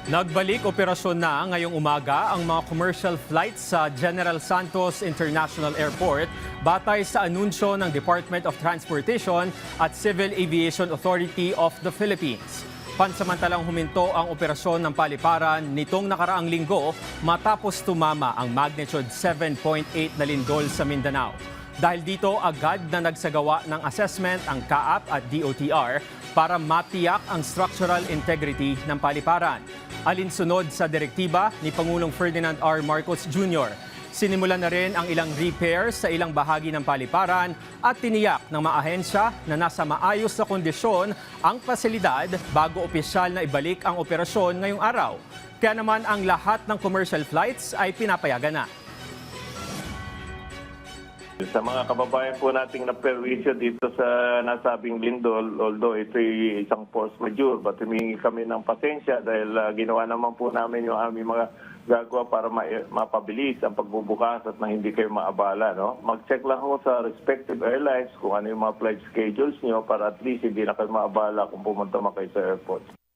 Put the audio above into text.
Nagbalik operasyon na ngayong umaga ang mga commercial flights sa General Santos International Airport batay sa anunsyo ng Department of Transportation at Civil Aviation Authority of the Philippines. Pansamantalang huminto ang operasyon ng paliparan nitong nakaraang linggo matapos tumama ang magnitude 7.8 na lindol sa Mindanao. Dahil dito, agad na nagsagawa ng assessment ang CAAP at DOTR para matiyak ang structural integrity ng paliparan. Alinsunod sa direktiba ni Pangulong Ferdinand R. Marcos Jr., sinimulan na rin ang ilang repairs sa ilang bahagi ng paliparan at tiniyak ng mga ahensya na nasa maayos na kondisyon ang pasilidad bago opisyal na ibalik ang operasyon ngayong araw. Kaya naman ang lahat ng commercial flights ay pinapayagan na. Sa mga kababayan po nating naperwisyo dito sa nasabing lindol, although ito ay isang force majeure, but humingi kami ng pasensya dahil ginawa naman po namin yung aming mga gagawa para mapabilis ang pagbubukas at na hindi kayo maabala. No? Mag-check lang ho sa respective airlines kung ano yung mga flight schedules nyo para at least hindi na kayo maabala kung pumunta man kayo sa airport.